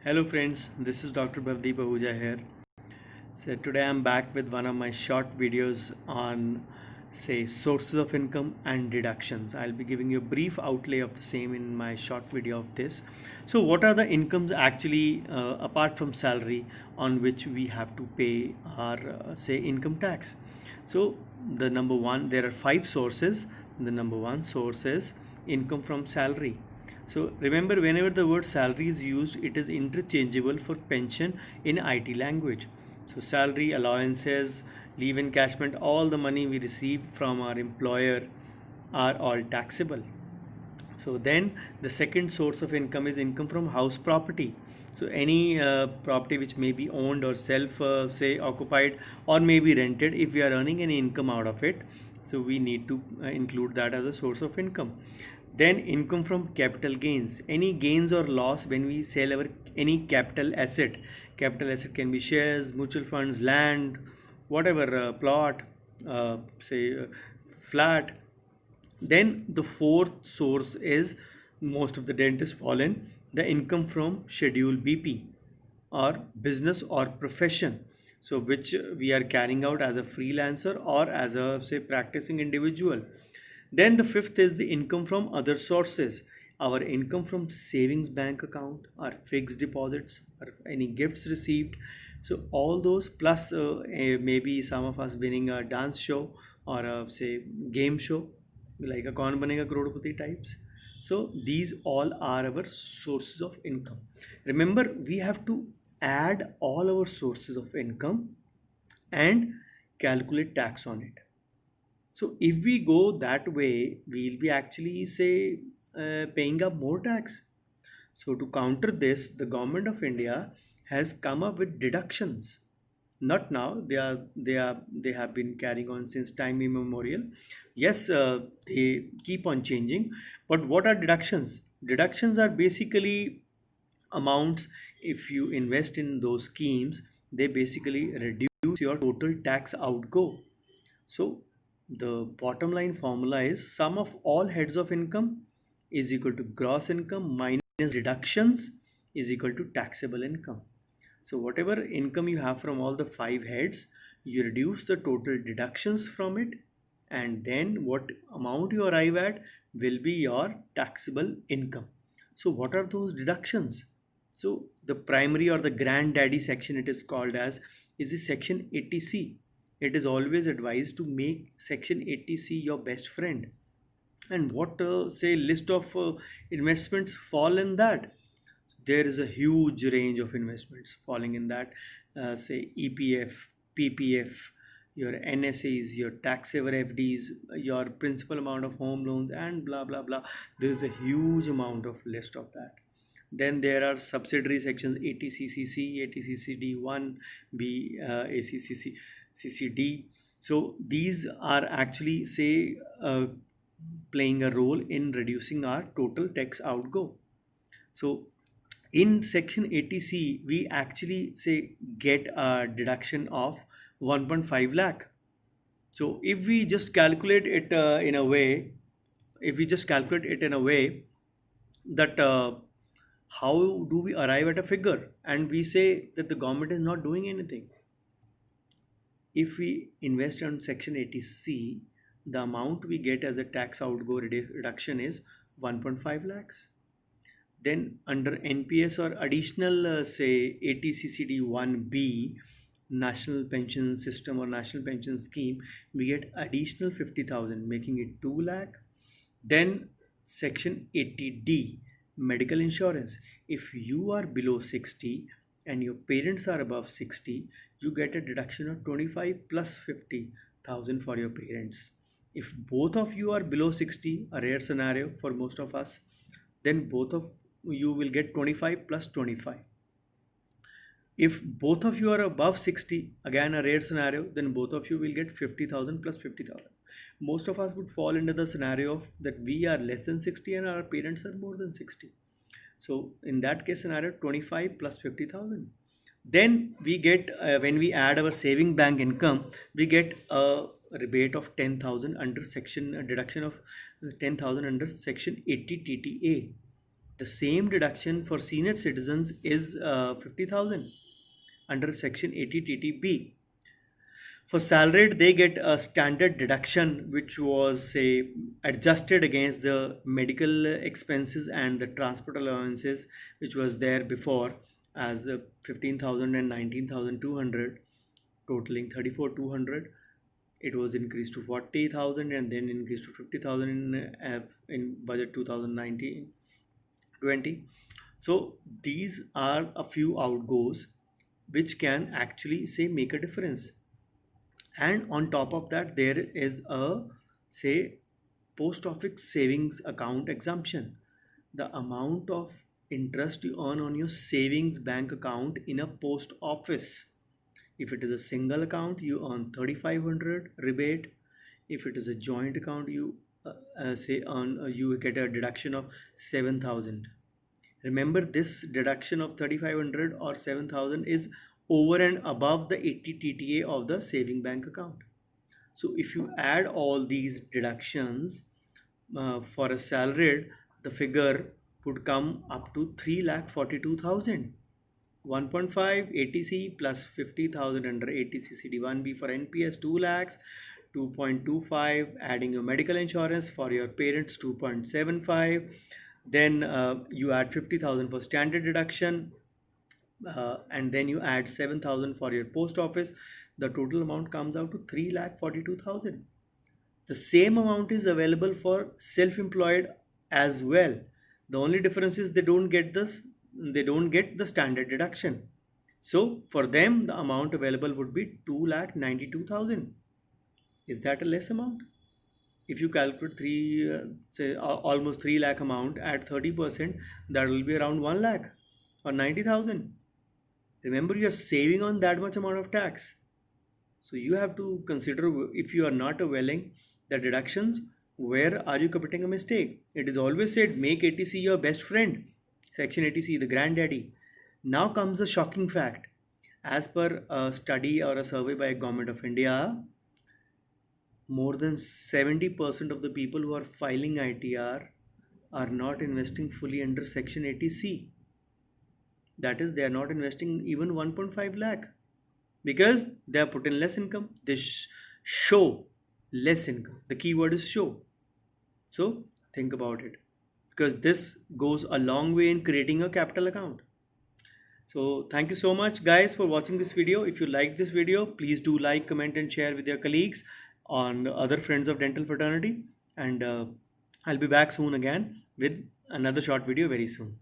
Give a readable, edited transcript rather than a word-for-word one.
Hello friends, this is Dr. Bhavdeep Ahuja here. So today I'm back with one of my short videos on say sources of income and deductions. I'll be giving you a brief outlay of the same in my short video of this. So what are the incomes actually apart from salary on which we have to pay our say income tax? So the number one, there are five sources. The number one source is income from salary. So remember, whenever the word salary is used, it is interchangeable for pension in IT language. So salary, allowances, leave encashment, all the money we receive from our employer are all taxable. So then the second source of income is income from house property. So any property which may be owned or self say occupied or may be rented, if we are earning any income out of it, so we need to include that as a source of income. Then income from capital gains, any gains or loss when we sell our any capital asset. Capital asset can be shares, mutual funds, land, whatever, plot, say flat. Then the fourth source is most of the dentists fall in the income from schedule BP or business or profession. So which we are carrying out as a freelancer or as a say practicing individual. Then the fifth is the income from other sources. Our income from savings bank account, our fixed deposits, or any gifts received. So all those plus maybe some of us winning a dance show or a say game show like a Kaun Banega Crorepati types. So these all are our sources of income. Remember, we have to add all our sources of income and calculate tax on it. So if we go that way, we'll be actually say paying up more tax. So to counter this, the government of India has come up with deductions. Not now, they have been carrying on since time immemorial. Yes, they keep on changing. But what are deductions? Deductions are basically amounts. If you invest in those schemes, they basically reduce your total tax outgo. So the bottom line formula is sum of all heads of income is equal to gross income minus deductions is equal to taxable income. So whatever income you have from all the five heads, you reduce the total deductions from it, and then what amount you arrive at will be your taxable income. So what are those deductions? So the primary or the granddaddy section it is called as is the section 80C. It is always advised to make section 80C your best friend. And what say list of investments fall in that? There is a huge range of investments falling in that, say EPF, PPF, your NSAs, your tax saver FDs, your principal amount of home loans, and blah blah blah. There is a huge amount of list of that. Then there are subsidiary sections: ATCCC, ATCCD1, B, ACCC, CCD. So these are actually say playing a role in reducing our total tax outgo. So in section 80C, we actually say get a deduction of 1.5 lakh. So if we just calculate it in a way, if we just calculate it in a way that how do we arrive at a figure and we say that the government is not doing anything. If we invest on section 80C, the amount we get as a tax outgo reduction is 1.5 lakhs. Then under NPS or additional say ATCCD 1B, National Pension System or National Pension Scheme, we get additional 50,000 making it 2 lakh. Then section 80D, medical insurance. If you are below 60 and your parents are above 60, you get a deduction of 25 plus 50,000 for your parents. If both of you are below 60, a rare scenario for most of us, then both of you will get 25 plus 25. If both of you are above 60, again a rare scenario, then both of you will get 50,000 plus 50,000. Most of us would fall into the scenario of that we are less than 60 and our parents are more than 60. So in that case scenario, 25 plus 50,000. Then we get, when we add our saving bank income, we get a rebate of 10,000 under section, a deduction of 10,000 under section 80 TTA. The same deduction for senior citizens is 50,000 under section 80 TTB. For salaried, they get a standard deduction which was, say, adjusted against the medical expenses and the transport allowances which was there before as 15,000 and 19,200, totaling 34,200. It was increased to 40,000 and then increased to 50,000 in budget 2019-20. So these are a few outgoes which can actually, say, make a difference. And on top of that, there is a, say, post office savings account exemption. The amount of interest you earn on your savings bank account in a post office, if it is a single account, you earn 3,500 rebate. If it is a joint account, you you get a deduction of 7,000. Remember, this deduction of 3,500 or 7,000 is over and above the 80 TTA of the saving bank account. So if you add all these deductions for a salaried, the figure would come up to 3,42,000. 1.5 ATC plus 50,000 under ATC CD1B for NPS 2 lakhs, 2.25 adding your medical insurance for your parents 2.75, then you add 50,000 for standard deduction, and then you add 7,000 for your post office. The total amount comes out to 3,42,000. The same amount is available for self-employed as well. The only difference is they don't get the standard deduction. So for them, the amount available would be 2,92,000. Is that a less amount? If you calculate almost 3 lakh amount at 30%, that will be around 1 lakh or 90,000. Remember, you are saving on that much amount of tax. So you have to consider, if you are not availing the deductions, where are you committing a mistake? It is always said, make ATC your best friend. Section ATC, the granddaddy. Now comes a shocking fact. As per a study or a survey by Government of India, more than 70% of the people who are filing ITR are not investing fully under Section 80C. That is, they are not investing even 1.5 lakh because they are put in less income. They show less income. The keyword is show. So think about it, because this goes a long way in creating a capital account. So thank you so much guys for watching this video. If you like this video, please do like, comment and share with your colleagues on other friends of dental fraternity, and I'll be back soon again with another short video very soon.